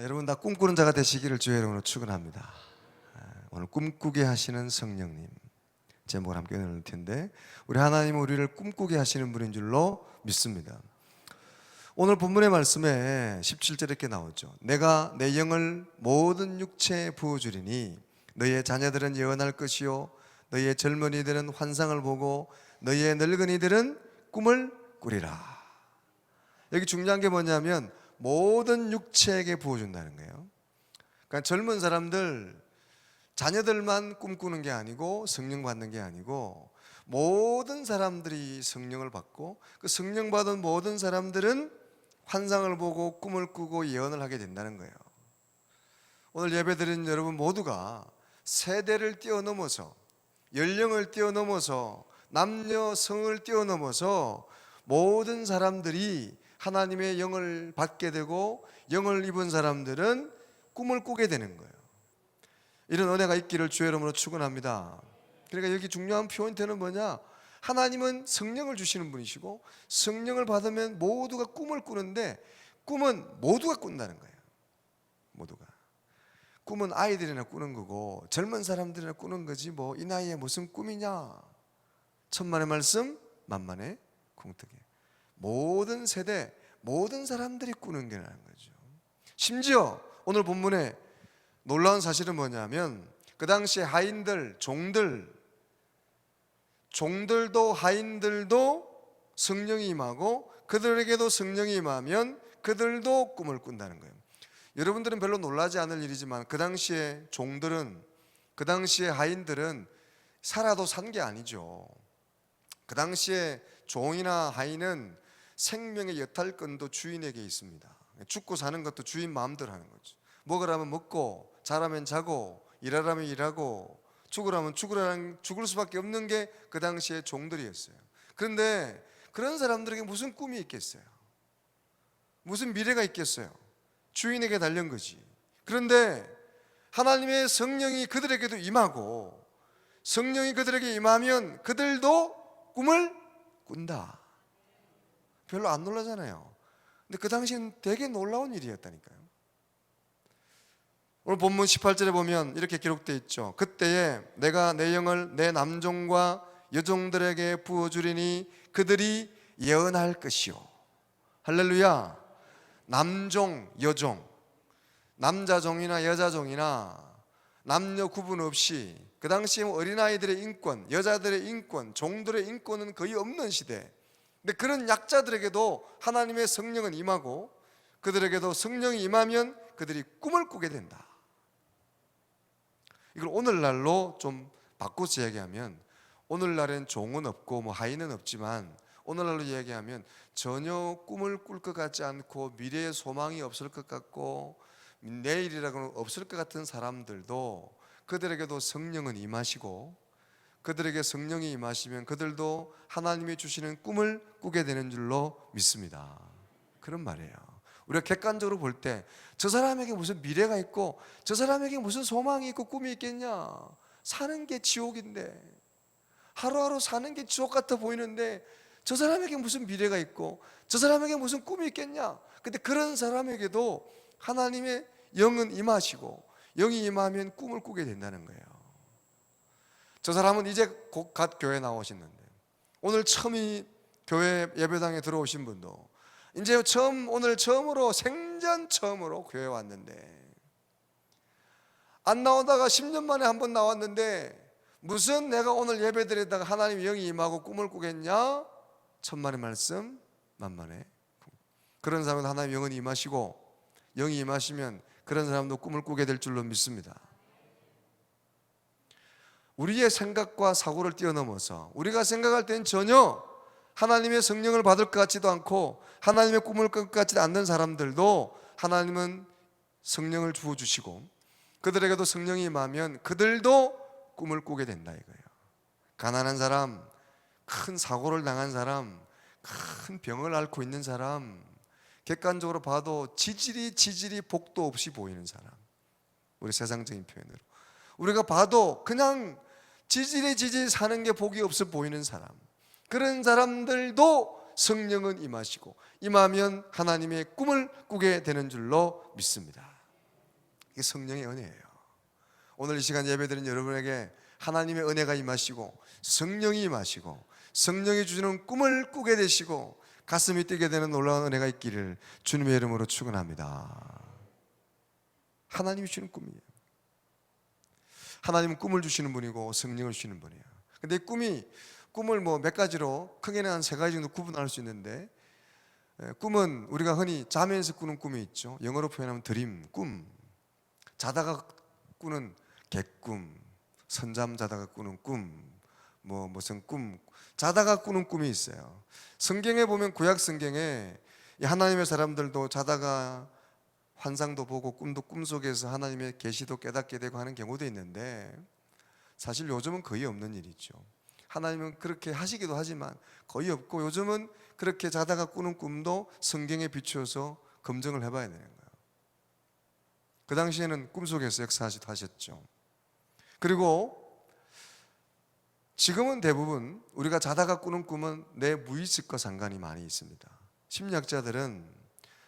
여러분 다 꿈꾸는 자가 되시기를 주의 이름으로 축원합니다. 오늘 꿈꾸게 하시는 성령님 제목을 함께 나눌 텐데, 우리 하나님은 우리를 꿈꾸게 하시는 분인 줄로 믿습니다. 오늘 본문의 말씀에 17절에 이렇게 나오죠. 내가 내 영을 모든 육체에 부어주리니 너희의 자녀들은 예언할 것이요 너희의 젊은이들은 환상을 보고 너희의 늙은이들은 꿈을 꾸리라. 여기 중요한 게 뭐냐면 모든 육체에게 부어준다는 거예요. 그러니까 젊은 사람들, 자녀들만 꿈꾸는 게 아니고 성령 받는 게 아니고 모든 사람들이 성령을 받고, 그 성령 받은 모든 사람들은 환상을 보고 꿈을 꾸고 예언을 하게 된다는 거예요. 오늘 예배드린 여러분 모두가 세대를 뛰어넘어서, 연령을 뛰어넘어서, 남녀 성을 뛰어넘어서 모든 사람들이 하나님의 영을 받게 되고, 영을 입은 사람들은 꿈을 꾸게 되는 거예요. 이런 은혜가 있기를 주의 이름으로 축원합니다. 그러니까 여기 중요한 포인트는 뭐냐? 하나님은 성령을 주시는 분이시고 성령을 받으면 모두가 꿈을 꾸는데, 꿈은 모두가 꾼다는 거예요. 모두가. 꿈은 아이들이나 꾸는 거고 젊은 사람들이나 꾸는 거지, 뭐 이 나이에 무슨 꿈이냐. 천만의 말씀 만만의 공덕이. 모든 세대, 모든 사람들이 꾸는 게라는 거죠. 심지어 오늘 본문에 놀라운 사실은 뭐냐면, 그 당시에 하인들, 종들도 하인들도 성령이 임하고, 그들에게도 성령이 임하면 그들도 꿈을 꾼다는 거예요. 여러분들은 별로 놀라지 않을 일이지만 그 당시에 종들은, 그 당시에 하인들은 살아도 산 게 아니죠. 그 당시에 종이나 하인은 생명의 여탈권도 주인에게 있습니다. 죽고 사는 것도 주인 마음대로 하는 거죠. 먹으라면 먹고, 자라면 자고, 일하라면 일하고, 죽으라면 죽을 수밖에 없는 게 그 당시의 종들이었어요. 그런데 그런 사람들에게 무슨 꿈이 있겠어요? 무슨 미래가 있겠어요? 주인에게 달린 거지. 그런데 하나님의 성령이 그들에게도 임하고, 성령이 그들에게 임하면 그들도 꿈을 꾼다. 별로 안 놀라잖아요. 근데 그 당시엔 되게 놀라운 일이었다니까요. 오늘 본문 18절에 보면 이렇게 기록되어 있죠. 그때에 내가 내 영을 내 남종과 여종들에게 부어주리니 그들이 예언할 것이요. 할렐루야. 남종, 여종, 남자종이나 여자종이나 남녀 구분 없이, 그 당시에 어린아이들의 인권, 여자들의 인권, 종들의 인권은 거의 없는 시대. 근데 그런 약자들에게도 하나님의 성령은 임하고, 그들에게도 성령이 임하면 그들이 꿈을 꾸게 된다. 이걸 오늘날로 좀 바꿔서 얘기하면, 오늘날엔 종은 없고 뭐 하인은 없지만 오늘날로 얘기하면 전혀 꿈을 꿀 것 같지 않고 미래에 소망이 없을 것 같고 내일이라고는 없을 것 같은 사람들도, 그들에게도 성령은 임하시고, 그들에게 성령이 임하시면 그들도 하나님이 주시는 꿈을 꾸게 되는 줄로 믿습니다. 그런 말이에요. 우리가 객관적으로 볼 때 저 사람에게 무슨 미래가 있고 저 사람에게 무슨 소망이 있고 꿈이 있겠냐. 사는 게 지옥인데, 하루하루 사는 게 지옥 같아 보이는데 저 사람에게 무슨 미래가 있고 저 사람에게 무슨 꿈이 있겠냐. 근데 그런 사람에게도 하나님의 영은 임하시고, 영이 임하면 꿈을 꾸게 된다는 거예요. 저 사람은 이제 곧 교회 나오시는데, 오늘 처음 이 교회 예배당에 들어오신 분도 이제 오늘 처음으로, 생전 처음으로 교회 왔는데, 안 나오다가 10년 만에 한 번 나왔는데 무슨 내가 오늘 예배 드리다가 하나님의 영이 임하고 꿈을 꾸겠냐? 천만의 말씀 만만의. 그런 사람은 하나님의 영은 임하시고, 영이 임하시면 그런 사람도 꿈을 꾸게 될 줄로 믿습니다. 우리의 생각과 사고를 뛰어넘어서, 우리가 생각할 땐 전혀 하나님의 성령을 받을 것 같지도 않고 하나님의 꿈을 꿀 것 같지도 않는 사람들도 하나님은 성령을 부어주시고, 그들에게도 성령이 임하면 그들도 꿈을 꾸게 된다 이거예요. 가난한 사람, 큰 사고를 당한 사람, 큰 병을 앓고 있는 사람, 객관적으로 봐도 지질이 복도 없이 보이는 사람, 우리 세상적인 표현으로 우리가 봐도 그냥 지질이 사는 게 복이 없어 보이는 사람, 그런 사람들도 성령은 임하시고, 임하면 하나님의 꿈을 꾸게 되는 줄로 믿습니다. 이게 성령의 은혜예요. 오늘 이 시간 예배드린 여러분에게 하나님의 은혜가 임하시고 성령이 임하시고 성령이 주시는 꿈을 꾸게 되시고 가슴이 뛰게 되는 놀라운 은혜가 있기를 주님의 이름으로 축원합니다. 하나님이 주시는 꿈이에요. 하나님은 꿈을 주시는 분이고 성령을 주시는 분이에요. 근데 이 꿈을 뭐 몇 가지로 크게는 한 3가지 정도 구분할 수 있는데, 꿈은 우리가 흔히 자면서 꾸는 꿈이 있죠. 영어로 표현하면 드림, 꿈. 자다가 꾸는 객꿈, 선잠 자다가 꾸는 꿈, 무슨 꿈, 자다가 꾸는 꿈이 있어요. 성경에 보면 구약 성경에 하나님의 사람들도 자다가 환상도 보고 꿈도 꿈속에서 하나님의 계시도 깨닫게 되고 하는 경우도 있는데, 사실 요즘은 거의 없는 일이죠. 하나님은 그렇게 하시기도 하지만 거의 없고, 요즘은 그렇게 자다가 꾸는 꿈도 성경에 비추어서 검증을 해봐야 되는 거예요. 그 당시에는 꿈속에서 역사하셨죠. 그리고 지금은 대부분 우리가 자다가 꾸는 꿈은 내 무의식과 상관이 많이 있습니다. 심리학자들은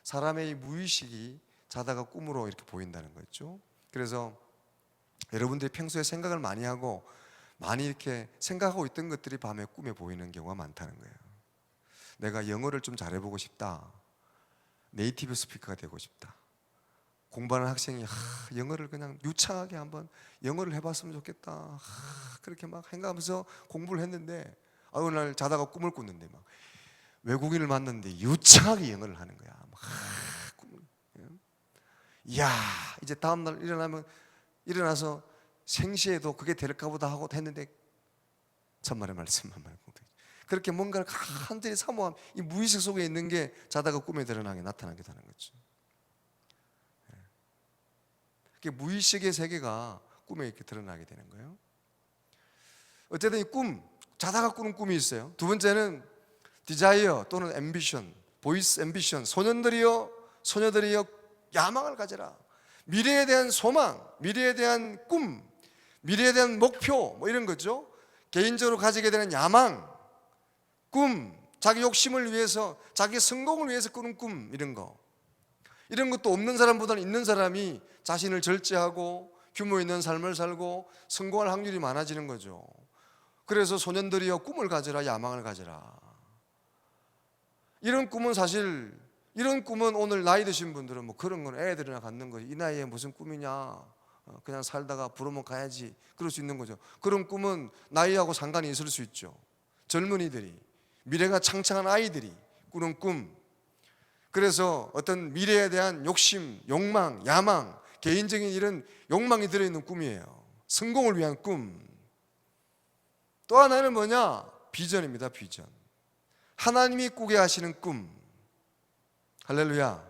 사람의 무의식이 자다가 꿈으로 이렇게 보인다는 거죠. 그래서 여러분들이 평소에 생각을 많이 하고 많이 이렇게 생각하고 있던 것들이 밤에 꿈에 보이는 경우가 많다는 거예요. 내가 영어를 좀 잘해보고 싶다, 네이티브 스피커가 되고 싶다, 공부하는 학생이 영어를 그냥 유창하게 한번 영어를 해봤으면 좋겠다, 그렇게 막 생각하면서 공부를 했는데 어느 날 자다가 꿈을 꿨는데 막 외국인을 만났는데 유창하게 영어를 하는 거야. 이야, 이제 다음날 일어나서 생시에도 그게 될까 보다 하고 했는데 천만의 말씀만 말고, 그렇게 뭔가를 간절히 사모함, 이 무의식 속에 있는 게 자다가 꿈에 나타나게 되는 거죠. 무의식의 세계가 꿈에 이렇게 드러나게 되는 거예요. 어쨌든 이 꿈, 자다가 꾸는 꿈이 있어요. 두 번째는 디자이어 또는 앰비션, 보이스 앰비션. 소녀들이여 야망을 가져라. 미래에 대한 소망, 미래에 대한 꿈, 미래에 대한 목표, 이런 거죠. 개인적으로 가지게 되는 야망, 꿈, 자기 욕심을 위해서, 자기 성공을 위해서 꾸는 꿈, 이런 것도 없는 사람보다는 있는 사람이 자신을 절제하고 규모 있는 삶을 살고 성공할 확률이 많아지는 거죠. 그래서 소년들이여 꿈을 가져라, 야망을 가져라. 이런 꿈은 오늘 나이 드신 분들은 그런 건 애들이나 갖는 거지, 이 나이에 무슨 꿈이냐, 그냥 살다가 부르면 가야지, 그럴 수 있는 거죠. 그런 꿈은 나이하고 상관이 있을 수 있죠. 젊은이들이, 미래가 창창한 아이들이 꾸는 꿈, 그래서 어떤 미래에 대한 욕심, 욕망, 야망, 개인적인 이런 욕망이 들어있는 꿈이에요. 성공을 위한 꿈. 또 하나는 뭐냐? 비전입니다. 비전. 하나님이 꾸게 하시는 꿈. 할렐루야.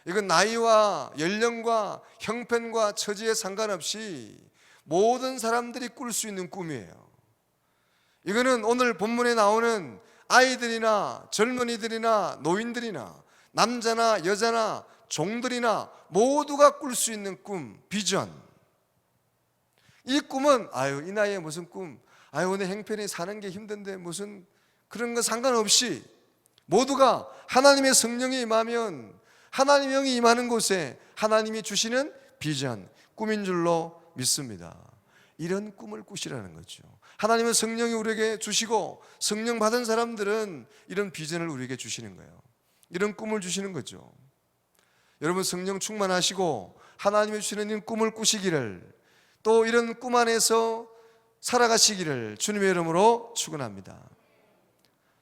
이건 나이와 연령과 형편과 처지에 상관없이 모든 사람들이 꿀 수 있는 꿈이에요. 이거는 오늘 본문에 나오는 아이들이나 젊은이들이나 노인들이나 남자나 여자나 종들이나 모두가 꿀 수 있는 꿈, 비전. 이 꿈은 이 나이에 무슨 꿈, 오늘 형편이 사는 게 힘든데 무슨, 그런 거 상관없이 모두가 하나님의 성령이 임하면, 하나님의 영이 임하는 곳에 하나님이 주시는 비전, 꿈인 줄로 믿습니다. 이런 꿈을 꾸시라는 거죠. 하나님은 성령이 우리에게 주시고 성령 받은 사람들은 이런 비전을 우리에게 주시는 거예요. 이런 꿈을 주시는 거죠. 여러분 성령 충만하시고 하나님이 주시는 이 꿈을 꾸시기를, 또 이런 꿈 안에서 살아가시기를 주님의 이름으로 축원합니다.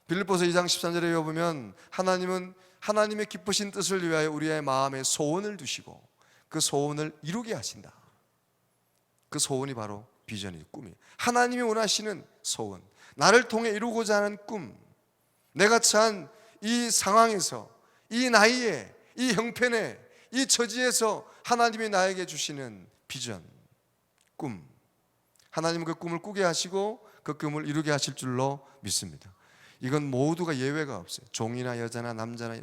빌립보서 2장 13절에 보면 하나님은 하나님의 기쁘신 뜻을 위하여 우리의 마음에 소원을 두시고 그 소원을 이루게 하신다. 그 소원이 바로 비전이, 꿈이에요. 하나님이 원하시는 소원, 나를 통해 이루고자 하는 꿈, 내가 처한 이 상황에서, 이 나이에, 이 형편에, 이 처지에서 하나님이 나에게 주시는 비전, 꿈. 하나님은 그 꿈을 꾸게 하시고 그 꿈을 이루게 하실 줄로 믿습니다. 이건 모두가 예외가 없어요. 종이나 여자나 남자나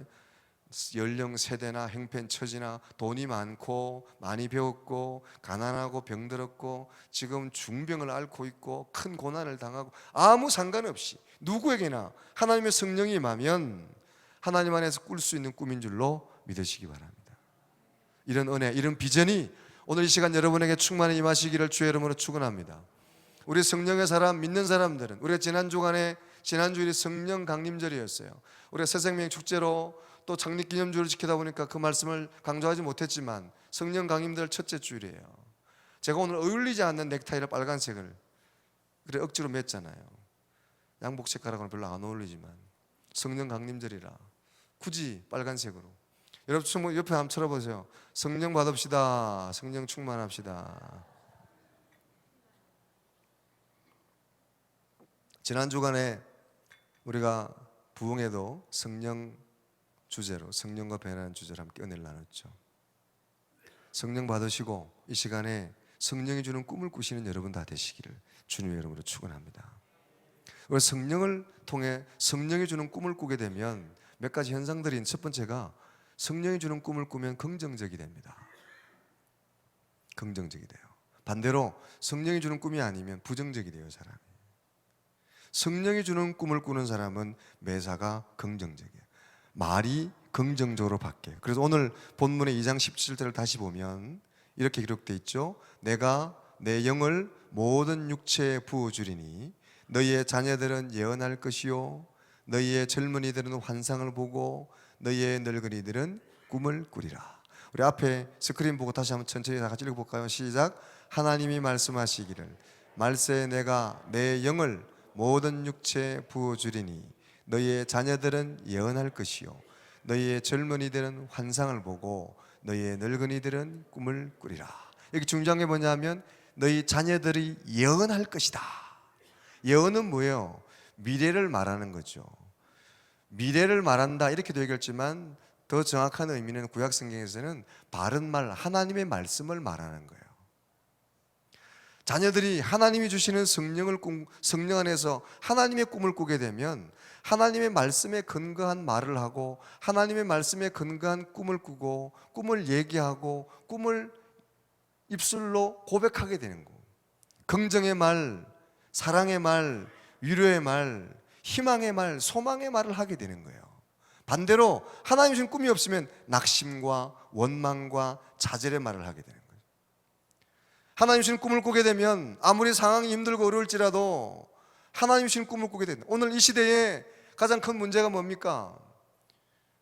연령, 세대나 형편, 처지나 돈이 많고 많이 배웠고 가난하고 병들었고 지금 중병을 앓고 있고 큰 고난을 당하고 아무 상관없이 누구에게나 하나님의 성령이 임하면 하나님 안에서 꿀 수 있는 꿈인 줄로 믿으시기 바랍니다. 이런 은혜, 이런 비전이 오늘 이 시간 여러분에게 충만히 임하시기를 주의 이름으로 축원합니다. 우리 성령의 사람 믿는 사람들은, 우리가 지난 주일이 성령 강림절이었어요. 우리가 새생명 축제로 또 창립기념주를 지키다 보니까 그 말씀을 강조하지 못했지만 성령 강림절 첫째 주일이에요. 제가 오늘 어울리지 않는 넥타이를 빨간색을 그래 억지로 맸잖아요. 양복 색깔하고는 별로 안 어울리지만 성령 강림절이라 굳이 빨간색으로. 여러분 옆에 한번 쳐다보세요. 성령 받읍시다. 성령 충만합시다. 지난 주간에 우리가 부흥에도 성령 주제로 성령과 변화하는 주제로 함께 은혜를 나눴죠. 성령 받으시고 이 시간에 성령이 주는 꿈을 꾸시는 여러분 다 되시기를 주님의 이름으로 축원합니다. 우리 성령을 통해 성령이 주는 꿈을 꾸게 되면 몇 가지 현상들인, 첫 번째가 성령이 주는 꿈을 꾸면 긍정적이 됩니다. 긍정적이 돼요. 반대로 성령이 주는 꿈이 아니면 부정적이 돼요, 사람이. 성령이 주는 꿈을 꾸는 사람은 매사가 긍정적이에요. 말이 긍정적으로 바뀌어요. 그래서 오늘 본문의 2장 17절을 다시 보면 이렇게 기록되어 있죠. 내가 내 영을 모든 육체에 부어주리니 너희의 자녀들은 예언할 것이요 너희의 젊은이들은 환상을 보고 너희의 늙은이들은 꿈을 꾸리라. 우리 앞에 스크린 보고 다시 한번 천천히 다 같이 읽어볼까요? 시작. 하나님이 말씀하시기를 말세에 내가 내 영을 모든 육체에 부어주리니 너희의 자녀들은 예언할 것이요 너희의 젊은이들은 환상을 보고 너희의 늙은이들은 꿈을 꾸리라. 여기 중요한 게 뭐냐면 너희 자녀들이 예언할 것이다. 예언은 뭐예요? 미래를 말하는 거죠. 미래를 말한다 이렇게도 얘기했지만 더 정확한 의미는 구약 성경에서는 바른 말, 하나님의 말씀을 말하는 거예요. 자녀들이 하나님이 주시는 성령 안에서 하나님의 꿈을 꾸게 되면 하나님의 말씀에 근거한 말을 하고 하나님의 말씀에 근거한 꿈을 꾸고 꿈을 얘기하고 꿈을 입술로 고백하게 되는 거예요. 긍정의 말, 사랑의 말, 위로의 말, 희망의 말, 소망의 말을 하게 되는 거예요. 반대로 하나님 주신 꿈이 없으면 낙심과 원망과 좌절의 말을 하게 되는 거예요. 하나님 주신 꿈을 꾸게 되면 아무리 상황이 힘들고 어려울지라도 하나님 주신 꿈을 꾸게 된다. 오늘 이 시대에 가장 큰 문제가 뭡니까?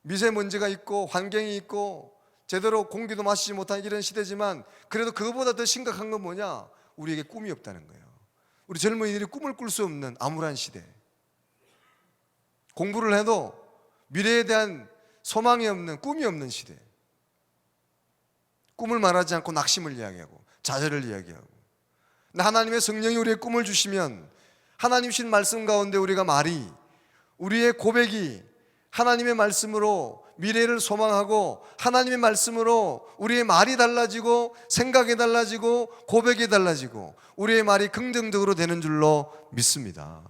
미세먼지가 있고 환경이 있고 제대로 공기도 마시지 못하는 이런 시대지만 그래도 그거보다 더 심각한 건 뭐냐? 우리에게 꿈이 없다는 거예요. 우리 젊은이들이 꿈을 꿀 수 없는 암울한 시대. 공부를 해도 미래에 대한 소망이 없는, 꿈이 없는 시대. 꿈을 말하지 않고 낙심을 이야기하고 좌절을 이야기하고. 근데 하나님의 성령이 우리의 꿈을 주시면 하나님 주신 말씀 가운데 우리가 우리의 고백이 하나님의 말씀으로 미래를 소망하고 하나님의 말씀으로 우리의 말이 달라지고 생각이 달라지고 고백이 달라지고 우리의 말이 긍정적으로 되는 줄로 믿습니다.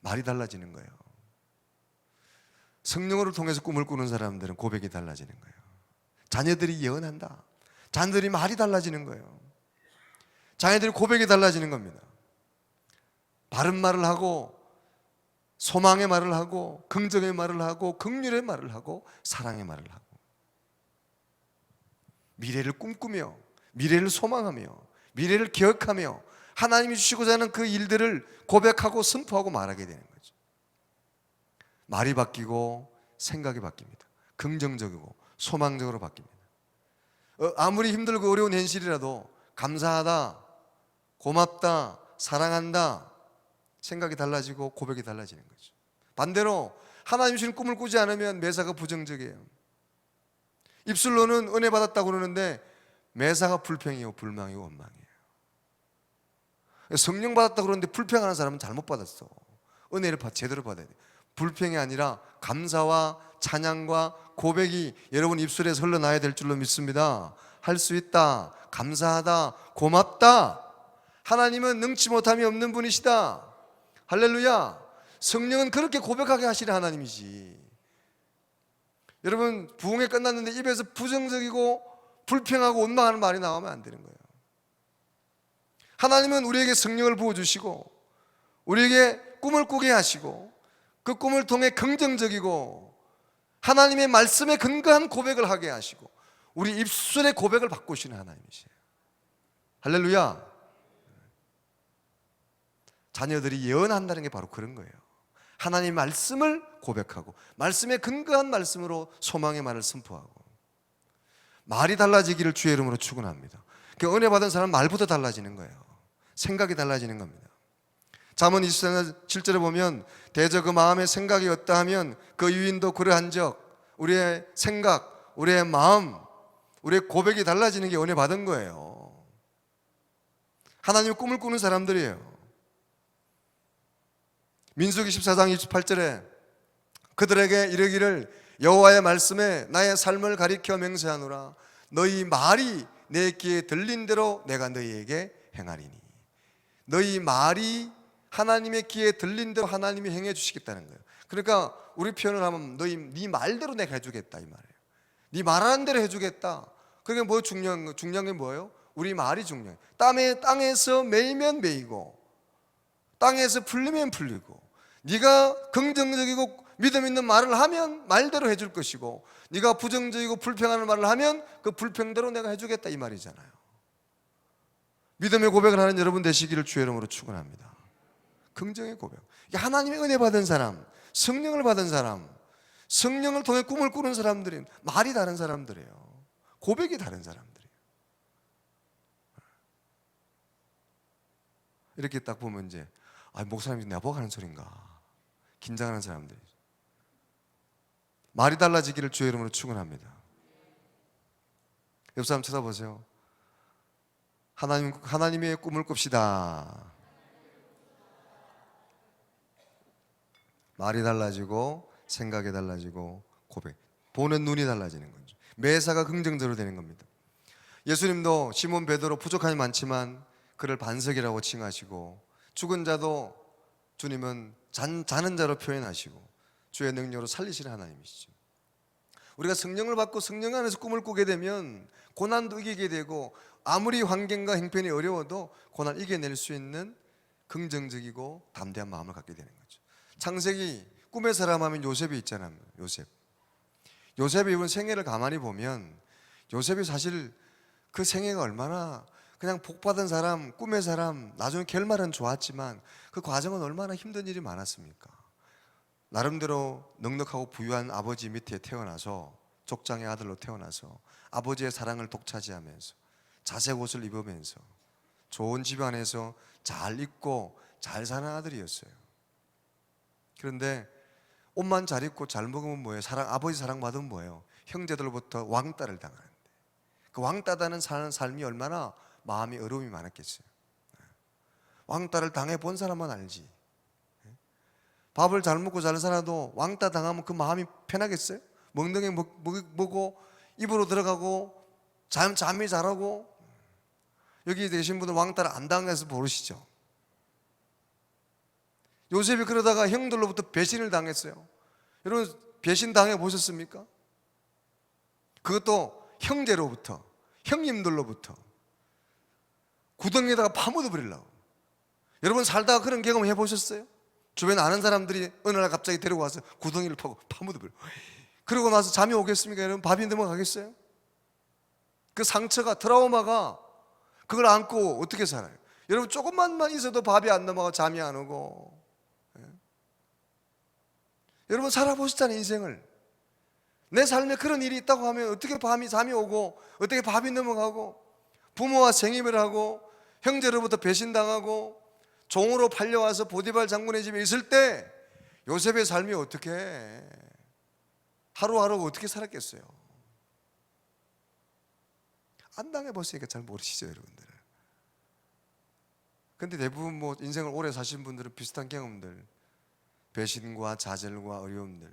말이 달라지는 거예요. 성령으로 통해서 꿈을 꾸는 사람들은 고백이 달라지는 거예요. 자녀들이 예언한다. 자녀들이 말이 달라지는 거예요. 자녀들이 고백이 달라지는 겁니다. 바른 말을 하고 소망의 말을 하고 긍정의 말을 하고 긍휼의 말을 하고 사랑의 말을 하고 미래를 꿈꾸며 미래를 소망하며 미래를 기억하며 하나님이 주시고자 하는 그 일들을 고백하고 선포하고 말하게 되는 거죠. 말이 바뀌고 생각이 바뀝니다. 긍정적이고 소망적으로 바뀝니다. 아무리 힘들고 어려운 현실이라도 감사하다, 고맙다, 사랑한다 생각이 달라지고 고백이 달라지는 거죠. 반대로 하나님 주신 꿈을 꾸지 않으면 매사가 부정적이에요. 입술로는 은혜 받았다고 그러는데 매사가 불평이요 불망이요 원망이에요. 성령 받았다고 그러는데 불평하는 사람은 잘못 받았어. 은혜를 제대로 받아야 돼요. 불평이 아니라 감사와 찬양과 고백이 여러분 입술에서 흘러나야 될 줄로 믿습니다. 할 수 있다, 감사하다, 고맙다. 하나님은 능치 못함이 없는 분이시다. 할렐루야. 성령은 그렇게 고백하게 하시는 하나님이지. 여러분 부흥회 끝났는데 입에서 부정적이고 불평하고 원망하는 말이 나오면 안 되는 거예요. 하나님은 우리에게 성령을 부어주시고 우리에게 꿈을 꾸게 하시고 그 꿈을 통해 긍정적이고 하나님의 말씀에 근거한 고백을 하게 하시고 우리 입술의 고백을 바꾸시는 하나님이세요. 할렐루야. 자녀들이 예언한다는 게 바로 그런 거예요. 하나님 말씀을 고백하고 말씀에 근거한 말씀으로 소망의 말을 선포하고 말이 달라지기를 주의 이름으로 축원합니다. 그 은혜 받은 사람은 말부터 달라지는 거예요. 생각이 달라지는 겁니다. 잠언 24장 7절에 보면 대저 그 마음의 생각이 어떠하면 그 유인도 그러한즉 우리의 생각, 우리의 마음, 우리의 고백이 달라지는 게 은혜 받은 거예요. 하나님의 꿈을 꾸는 사람들이에요. 민수기 14장 28절에 그들에게 이르기를 여호와의 말씀에 나의 삶을 가리켜 맹세하노라. 너희 말이 내 귀에 들린 대로 내가 너희에게 행하리니. 너희 말이 하나님의 귀에 들린 대로 하나님이 행해 주시겠다는 거예요. 그러니까 우리 표현을 하면 네 말대로 내가 해주겠다 이 말이에요. 네 말하는 대로 해주겠다. 그게 뭐 중요한 게 뭐예요? 우리 말이 중요해요. 땅에서 매이면 매이고 땅에서 풀리면 풀리고 네가 긍정적이고 믿음 있는 말을 하면 말대로 해줄 것이고 네가 부정적이고 불평하는 말을 하면 그 불평대로 내가 해주겠다 이 말이잖아요. 믿음의 고백을 하는 여러분 되시기를 주의 이름으로 축원합니다. 긍정의 고백. 하나님의 은혜 받은 사람, 성령을 받은 사람, 성령을 통해 꿈을 꾸는 사람들이 말이 다른 사람들이에요. 고백이 다른 사람들이에요. 이렇게 딱 보면 이제 목사님이 나보고 하는 소린가 긴장하는 사람들이 말이 달라지기를 주의 이름으로 축원합니다. 옆 사람 쳐다보세요. 하나님의 꿈을 꿉시다. 말이 달라지고 생각이 달라지고 고백, 보는 눈이 달라지는 거죠. 매사가 긍정적으로 되는 겁니다. 예수님도 시몬 베드로 부족함이 많지만 그를 반석이라고 칭하시고 죽은 자도 주님은 자는 자로 표현하시고 주의 능력으로 살리시는 하나님이시죠. 우리가 성령을 받고 성령 안에서 꿈을 꾸게 되면 고난도 이기게 되고 아무리 환경과 형편이 어려워도 고난을 이겨낼 수 있는 긍정적이고 담대한 마음을 갖게 되는 거죠. 창세기 꿈의 사람 하면 요셉이 있잖아요. 요셉이 이번 생애를 가만히 보면 요셉이 사실 그 생애가 얼마나 그냥 복받은 사람, 꿈의 사람, 나중에 결말은 좋았지만 그 과정은 얼마나 힘든 일이 많았습니까? 나름대로 넉넉하고 부유한 아버지 밑에 태어나서 족장의 아들로 태어나서 아버지의 사랑을 독차지하면서 자색 옷을 입으면서 좋은 집안에서 잘 입고 잘 사는 아들이었어요. 그런데 옷만 잘 입고 잘 먹으면 뭐예요? 아버지 사랑받으면 뭐예요? 형제들로부터 왕따를 당하는데 그 왕따다는 사는 삶이 얼마나 마음이 어려움이 많았겠어요. 왕따를 당해본 사람만 알지. 밥을 잘 먹고 잘 살아도 왕따 당하면 그 마음이 편하겠어요? 먹는 게 먹고 입으로 들어가고 잠이 잘하고. 여기 계신 분들 왕따를 안 당해서 모르시죠? 요셉이 그러다가 형들로부터 배신을 당했어요. 여러분 배신 당해 보셨습니까? 그것도 형제로부터, 형님들로부터 구덩이에다가 파묻어 버리려고. 여러분 살다가 그런 경험 해보셨어요? 주변에 아는 사람들이 어느 날 갑자기 데리고 와서 구덩이를 파고 파묻어 버려. 그러고 나서 잠이 오겠습니까? 여러분 밥이 넘어가겠어요? 그 상처가, 트라우마가 그걸 안고 어떻게 살아요? 여러분 조금만 있어도 밥이 안 넘어가 잠이 안 오고. 여러분 살아보셨잖아요 인생을. 내 삶에 그런 일이 있다고 하면 어떻게 잠이 오고 어떻게 밥이 넘어가고 부모와 생입을 하고 형제로부터 배신당하고 종으로 팔려와서 보디발 장군의 집에 있을 때 요셉의 삶이 어떻게 하루하루 어떻게 살았겠어요? 안 당해봤으니까 잘 모르시죠 여러분들. 근데 대부분 뭐 인생을 오래 사신 분들은 비슷한 경험들, 배신과 좌절과 어려움들,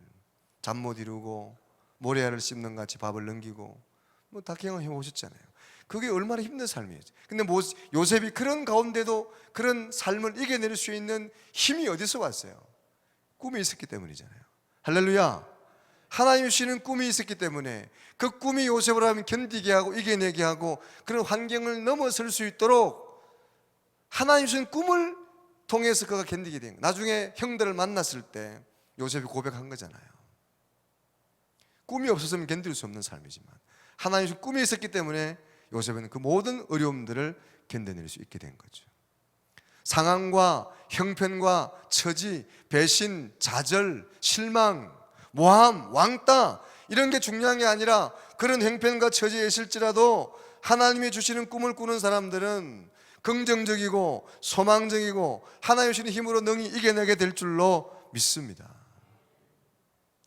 잠 못 이루고 모래알을 씹는 같이 밥을 넘기고 뭐 다 경험해 보셨잖아요. 그게 얼마나 힘든 삶이었죠. 근데 요셉이 그런 가운데도 그런 삶을 이겨낼 수 있는 힘이 어디서 왔어요? 꿈이 있었기 때문이잖아요. 할렐루야. 하나님이 주시는 꿈이 있었기 때문에 그 꿈이 요셉을 하면 견디게 하고 이겨내게 하고 그런 환경을 넘어설 수 있도록 하나님이 주신 꿈을 통해서 그가 견디게 된 거예요. 나중에 형들을 만났을 때 요셉이 고백한 거잖아요. 꿈이 없었으면 견딜 수 없는 삶이지만 하나님의 꿈이 있었기 때문에 요셉은 그 모든 어려움들을 견뎌낼 수 있게 된 거죠. 상황과 형편과 처지, 배신, 좌절, 실망, 모함, 왕따 이런 게 중요한 게 아니라 그런 형편과 처지에 있을지라도 하나님이 주시는 꿈을 꾸는 사람들은 긍정적이고 소망적이고 하나님이 주시는 힘으로 능히 이겨내게 될 줄로 믿습니다.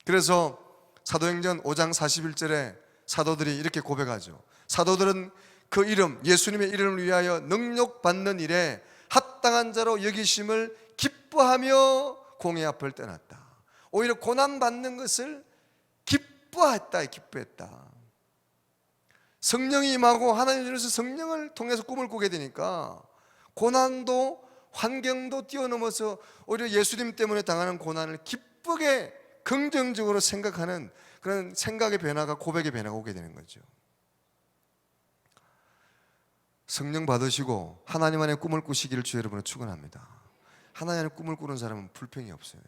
그래서 사도행전 5장 41절에 사도들이 이렇게 고백하죠. 사도들은 그 이름, 예수님의 이름을 위하여 능력받는 일에 합당한 자로 여기심을 기뻐하며 공회 앞을 떠났다. 오히려 고난받는 것을 기뻐했다. 성령이 임하고 하나님께서 성령을 통해서 꿈을 꾸게 되니까 고난도 환경도 뛰어넘어서 오히려 예수님 때문에 당하는 고난을 기쁘게 긍정적으로 생각하는 그런 생각의 변화가, 고백의 변화가 오게 되는 거죠. 성령 받으시고 하나님 안에 꿈을 꾸시기를 주 여러분을 축원합니다. 하나님 안에 꿈을 꾸는 사람은 불평이 없어요.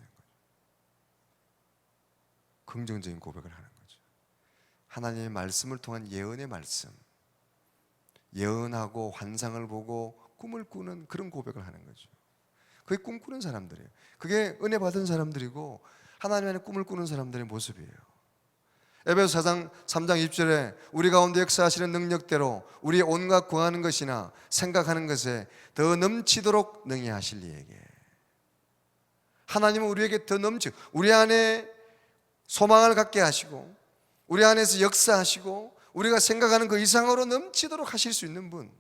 긍정적인 고백을 하는 거죠. 하나님의 말씀을 통한 예언의 말씀, 예언하고 환상을 보고 꿈을 꾸는 그런 고백을 하는 거죠. 그게 꿈꾸는 사람들이에요. 그게 은혜 받은 사람들이고 하나님 안에 꿈을 꾸는 사람들의 모습이에요. 에베소 4장 3장 20절에 우리 가운데 역사하시는 능력대로 우리의 온갖 구하는 것이나 생각하는 것에 더 넘치도록 능히 하실 이에게, 하나님은 우리에게 더 우리 안에 소망을 갖게 하시고 우리 안에서 역사하시고 우리가 생각하는 그 이상으로 넘치도록 하실 수 있는 분,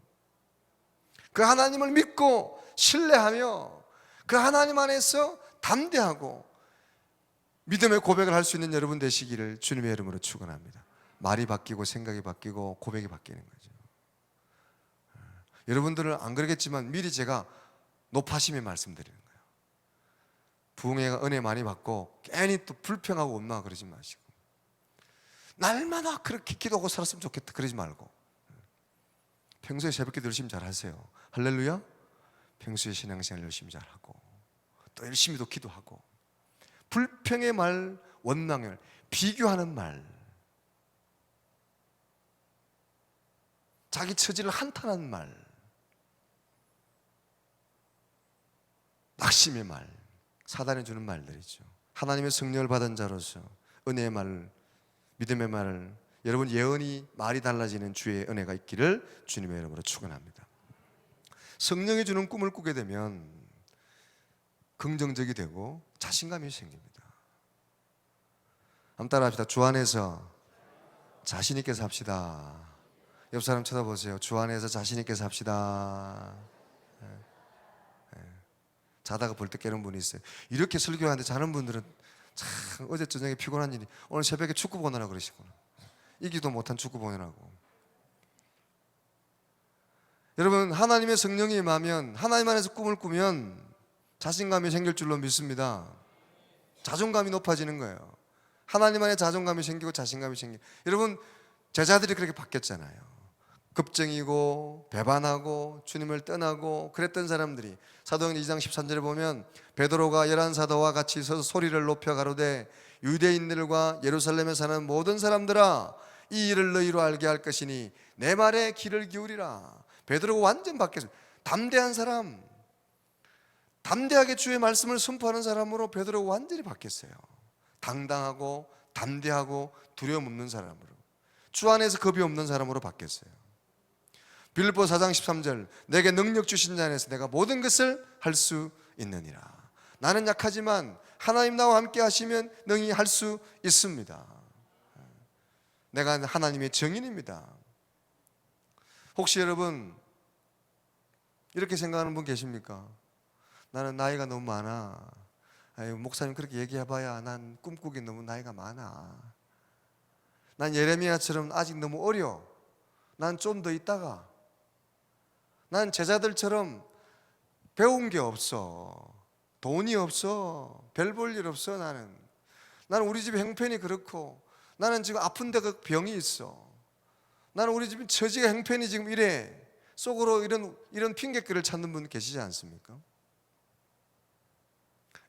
그 하나님을 믿고 신뢰하며 그 하나님 안에서 담대하고 믿음의 고백을 할 수 있는 여러분 되시기를 주님의 이름으로 축원합니다. 말이 바뀌고 생각이 바뀌고 고백이 바뀌는 거죠. 여러분들은 안 그러겠지만 미리 제가 높아심에 말씀드리는 거예요. 부흥회가 은혜 많이 받고 괜히 또 불평하고 원망하고 그러지 마시고, 날마다 그렇게 기도하고 살았으면 좋겠다 그러지 말고, 평소에 새벽기도 열심히 잘 하세요. 할렐루야. 평소에 신앙생활 열심히 잘하고 또 열심히 또 기도하고, 불평의 말, 원망의 말, 비교하는 말, 자기 처지를 한탄하는 말, 낙심의 말, 사단이 주는 말들이죠. 하나님의 성령을 받은 자로서 은혜의 말, 믿음의 말, 여러분 예언이 말이 달라지는 주의 은혜가 있기를 주님의 이름으로 축원합니다. 성령이 주는 꿈을 꾸게 되면 긍정적이 되고 자신감이 생깁니다. 한번 따라합시다. 주 안에서 자신 있게 삽시다. 옆 사람 쳐다보세요. 주 안에서 자신 있게 삽시다. 자다가 벌떡 깨는 분이 있어요. 이렇게 설교하는데 자는 분들은 참 어제 저녁에 피곤한 일이 오늘 새벽에 축구 보느라 그러시구나. 이기도 못한 축구 보느라고. 여러분, 하나님의 성령이 임하면, 하나님 안에서 꿈을 꾸면 자신감이 생길 줄로 믿습니다. 자존감이 높아지는 거예요. 하나님 안에 자존감이 생기고 자신감이 생기고. 여러분, 제자들이 그렇게 바뀌었잖아요. 급증이고 배반하고 주님을 떠나고 그랬던 사람들이, 사도행전 2장 13절에 보면 베드로가 11사도와 같이 서서 소리를 높여 가로되 유대인들과 예루살렘에 사는 모든 사람들아, 이 일을 너희로 알게 할 것이니 내 말에 귀를 기울이라. 베드로가 완전 바뀌었어요. 담대한 사람, 담대하게 주의 말씀을 선포하는 사람으로 베드로가 완전히 바뀌었어요. 당당하고 담대하고 두려움 없는 사람으로, 주 안에서 겁이 없는 사람으로 바뀌었어요. 빌립보 4장 13절, 내게 능력 주신 자 안에서 내가 모든 것을 할 수 있느니라. 나는 약하지만 하나님 나와 함께 하시면 능히 할 수 있습니다. 내가 하나님의 증인입니다. 혹시 여러분 이렇게 생각하는 분 계십니까? 나는 나이가 너무 많아. 아유, 목사님 그렇게 얘기해봐야 난 꿈꾸기 너무 나이가 많아. 난 예레미야처럼 아직 너무 어려. 난 좀 더 있다가. 난 제자들처럼 배운 게 없어. 돈이 없어. 별 볼 일 없어. 나는 우리 집 형편이 그렇고, 나는 지금 아픈 데가 병이 있어. 나는 우리 집 처지가 형편이 지금 이래. 속으로 이런 핑계거리를 찾는 분 계시지 않습니까?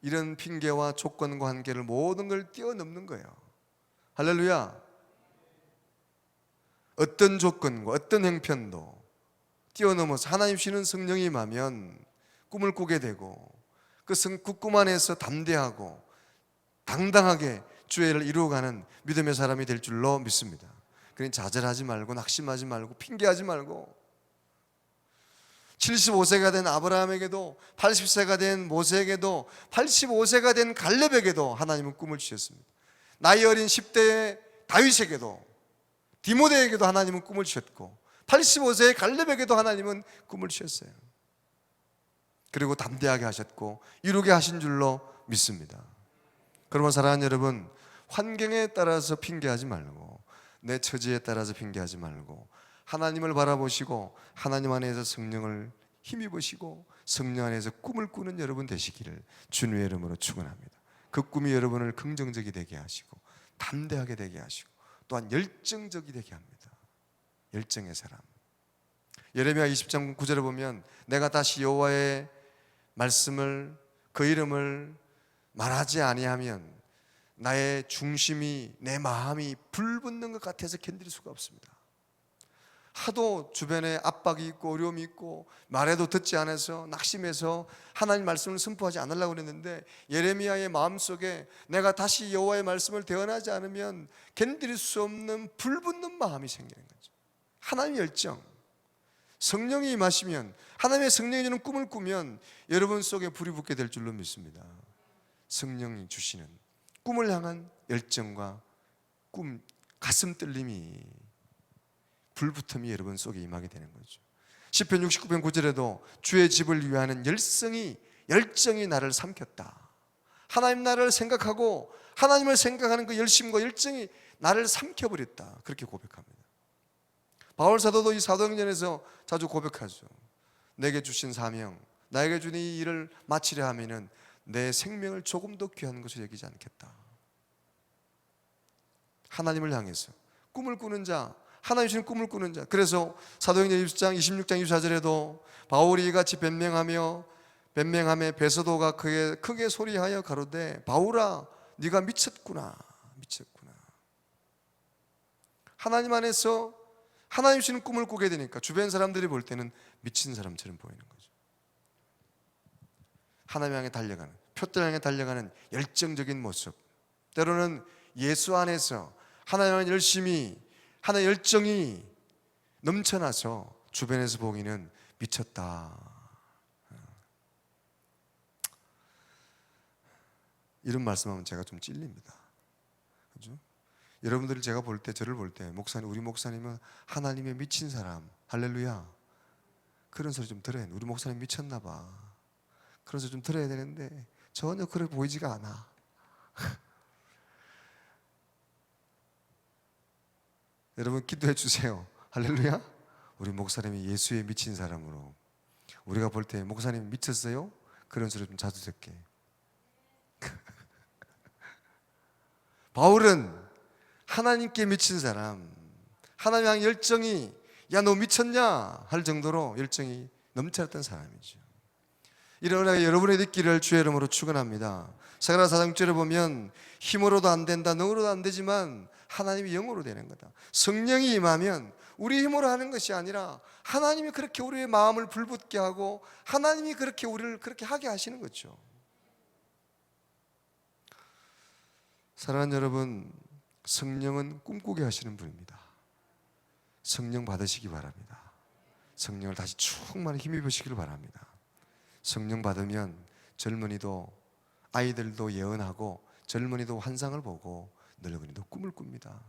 이런 핑계와 조건과 한계를 모든 걸 뛰어넘는 거예요. 할렐루야. 어떤 조건과 어떤 형편도 뛰어넘어서 하나님 주시는 성령이 임하면 꿈을 꾸게 되고 그 꿈 안에서 담대하고 당당하게 주의 일을 이루어가는 믿음의 사람이 될 줄로 믿습니다. 그러니 좌절하지 말고 낙심하지 말고 핑계하지 말고 75세가 된 아브라함에게도 80세가 된 모세에게도 85세가 된 갈렙에게도 하나님은 꿈을 주셨습니다. 나이 어린 10대의 다윗에게도 디모데에게도 하나님은 꿈을 주셨고 85세의 갈렙에게도 하나님은 꿈을 주셨어요. 그리고 담대하게 하셨고 이루게 하신 줄로 믿습니다. 그러면 사랑하는 여러분, 환경에 따라서 핑계하지 말고 내 처지에 따라서 핑계하지 말고 하나님을 바라보시고 하나님 안에서 성령을 힘입으시고 성령 안에서 꿈을 꾸는 여러분 되시기를 주님의 이름으로 축원합니다. 그 꿈이 여러분을 긍정적이 되게 하시고 담대하게 되게 하시고 또한 열정적이 되게 합니다. 열정의 사람. 예레미야 20장 9절에 보면 내가 다시 여호와의 말씀을 그 이름을 말하지 아니하면 나의 중심이 내 마음이 불붙는 것 같아서 견딜 수가 없습니다. 하도 주변에 압박이 있고 어려움이 있고 말해도 듣지 않아서 낙심해서 하나님 말씀을 선포하지 않으려고 그랬는데 예레미야의 마음속에 내가 다시 여호와의 말씀을 대언하지 않으면 견딜 수 없는 불붙는 마음이 생기는 거죠. 하나님의 열정, 성령이 임하시면 하나님의 성령이 주는 꿈을 꾸면 여러분 속에 불이 붙게 될 줄로 믿습니다. 성령이 주시는 꿈을 향한 열정과 꿈, 가슴 떨림이 불붙음이 여러분 속에 임하게 되는 거죠. 시편 69편 9절에도 주의 집을 위하는 열정이 나를 삼켰다. 하나님 나라를 생각하고 하나님을 생각하는 그 열심과 열정이 나를 삼켜버렸다. 그렇게 고백합니다. 바울 사도도 이 사도행전에서 자주 고백하죠. 내게 주신 사명, 나에게 주신 이 일을 마치려 하면은 내 생명을 조금 더 귀한 것을 여기지 않겠다. 하나님을 향해서 꿈을 꾸는 자, 하나님 주신 꿈을 꾸는 자. 그래서 사도행전 26장 24절에도 바울이 이같이 변명하며 베서도가 그에 크게 소리하여 가로되 바울아 네가 미쳤구나. 하나님 안에서 하나님 주시는 꿈을 꾸게 되니까 주변 사람들이 볼 때는 미친 사람처럼 보이는 거죠. 하나님 향해 달려가는, 표대를 향해 달려가는 열정적인 모습, 때로는 예수 안에서 하나님의 열심이, 하나의 열정이 넘쳐나서 주변에서 보기는 미쳤다, 이런 말씀하면 제가 좀 찔립니다. 그렇죠? 여러분들이 제가 볼 때, 저를 볼 때 목사님, 우리 목사님은 하나님의 미친 사람, 할렐루야, 그런 소리 좀 들어야 돼. 우리 목사님 미쳤나 봐, 그런 소리 좀 들어야 되는데 전혀 그래 보이지가 않아. 여러분 기도해 주세요. 할렐루야. 우리 목사님이 예수에 미친 사람으로, 우리가 볼 때 목사님 미쳤어요? 그런 소리 좀 자주 듣게. 바울은 하나님께 미친 사람, 하나님 향한 열정이 야 너 미쳤냐 할 정도로 열정이 넘쳐났던 사람이죠. 이런 은혜가 여러분의 있기를 주의 이름으로 축원합니다. 사가랴 4장 6절에 보면 힘으로도 안 된다, 능으로도 안 되지만 하나님이 영으로 되는 거다. 성령이 임하면 우리 힘으로 하는 것이 아니라 하나님이 그렇게 우리의 마음을 불붙게 하고 하나님이 그렇게 우리를 그렇게 하게 하시는 거죠. 사랑하는 여러분, 성령은 꿈꾸게 하시는 분입니다. 성령 받으시기 바랍니다. 성령을 다시 충만히 힘입으시기를 바랍니다. 성령 받으면 젊은이도, 아이들도 예언하고 젊은이도 환상을 보고 늙은이도 꿈을 꿉니다.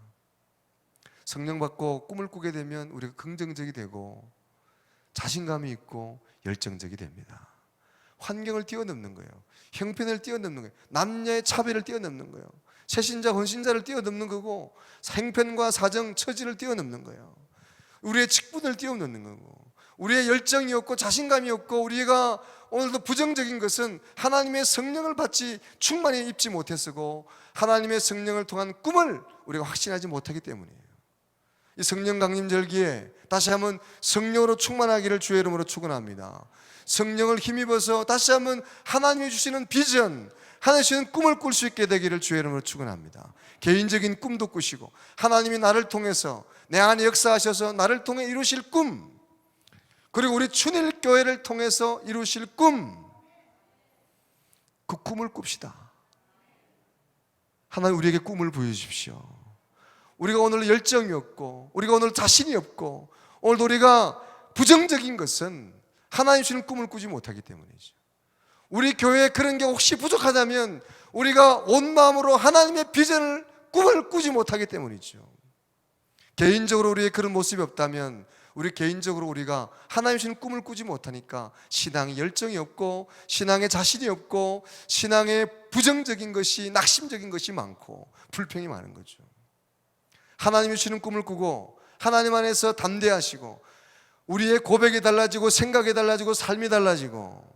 성령 받고 꿈을 꾸게 되면 우리가 긍정적이 되고 자신감이 있고 열정적이 됩니다. 환경을 뛰어넘는 거예요. 형편을 뛰어넘는 거예요. 남녀의 차별을 뛰어넘는 거예요. 새신자, 헌신자를 뛰어넘는 거고 행편과 사정, 처지를 뛰어넘는 거예요. 우리의 직분을 뛰어넘는 거고, 우리의 열정이 없고 자신감이 없고 우리가 오늘도 부정적인 것은 하나님의 성령을 받지 충만히 입지 못했고 하나님의 성령을 통한 꿈을 우리가 확신하지 못하기 때문이에요. 이 성령 강림절기에 다시 한번 성령으로 충만하기를 주의 이름으로 축원합니다. 성령을 힘입어서 다시 한번 하나님이 주시는 비전, 하나님 주시는 꿈을 꿀 수 있게 되기를 주의 이름으로 축원합니다. 개인적인 꿈도 꾸시고 하나님이 나를 통해서 내 안에 역사하셔서 나를 통해 이루실 꿈, 그리고 우리 춘일교회를 통해서 이루실 꿈, 그 꿈을 꿉시다. 하나님 우리에게 꿈을 보여주십시오. 우리가 오늘 열정이 없고 우리가 오늘 자신이 없고 오늘도 우리가 부정적인 것은 하나님 주시는 꿈을 꾸지 못하기 때문이죠. 우리 교회에 그런 게 혹시 부족하다면 우리가 온 마음으로 하나님의 비전을, 꿈을 꾸지 못하기 때문이죠. 개인적으로 우리의 그런 모습이 없다면 우리 개인적으로 우리가 하나님 주시는 꿈을 꾸지 못하니까 신앙에 열정이 없고 신앙에 자신이 없고 신앙에 부정적인 것이, 낙심적인 것이 많고 불평이 많은 거죠. 하나님이 주시는 꿈을 꾸고 하나님 안에서 담대하시고 우리의 고백이 달라지고 생각이 달라지고 삶이 달라지고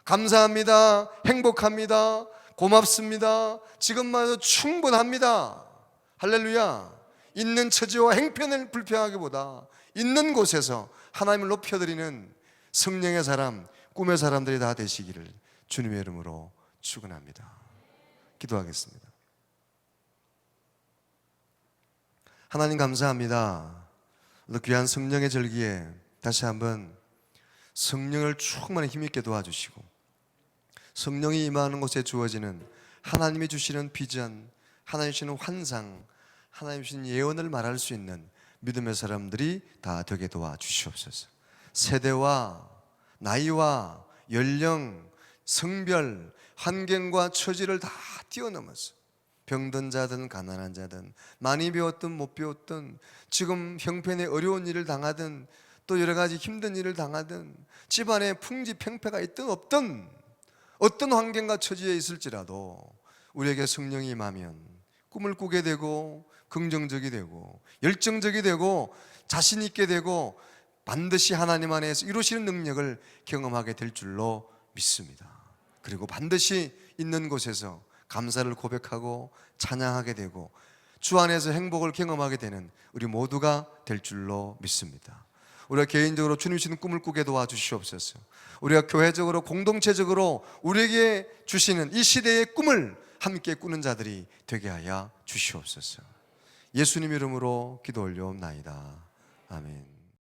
감사합니다, 행복합니다, 고맙습니다, 지금만 해도 충분합니다, 할렐루야, 있는 처지와 행편을 불평하기보다 있는 곳에서 하나님을 높여드리는 성령의 사람, 꿈의 사람들이 다 되시기를 주님의 이름으로 축원합니다. 기도하겠습니다. 하나님 감사합니다. 귀한 성령의 절기에 다시 한번 성령을 충만히 힘있게 도와주시고 성령이 임하는 곳에 주어지는 하나님이 주시는 비전, 하나님 주시는 환상, 하나님 주시는 예언을 말할 수 있는 믿음의 사람들이 다 되게 도와주시옵소서. 세대와 나이와 연령, 성별, 환경과 처지를 다 뛰어넘어서 병든 자든 가난한 자든 많이 배웠든 못 배웠든 지금 형편에 어려운 일을 당하든 또 여러 가지 힘든 일을 당하든 집안에 풍지평패가 있든 없든 어떤 환경과 처지에 있을지라도 우리에게 성령이 임하면 꿈을 꾸게 되고 긍정적이 되고 열정적이 되고 자신 있게 되고 반드시 하나님 안에서 이루시는 능력을 경험하게 될 줄로 믿습니다. 그리고 반드시 있는 곳에서 감사를 고백하고 찬양하게 되고 주 안에서 행복을 경험하게 되는 우리 모두가 될 줄로 믿습니다. 우리가 개인적으로 주님 주시는 꿈을 꾸게 도와주시옵소서. 우리가 교회적으로 공동체적으로 우리에게 주시는 이 시대의 꿈을 함께 꾸는 자들이 되게 하여 주시옵소서. 예수님 이름으로 기도 올려옵나이다. 아멘.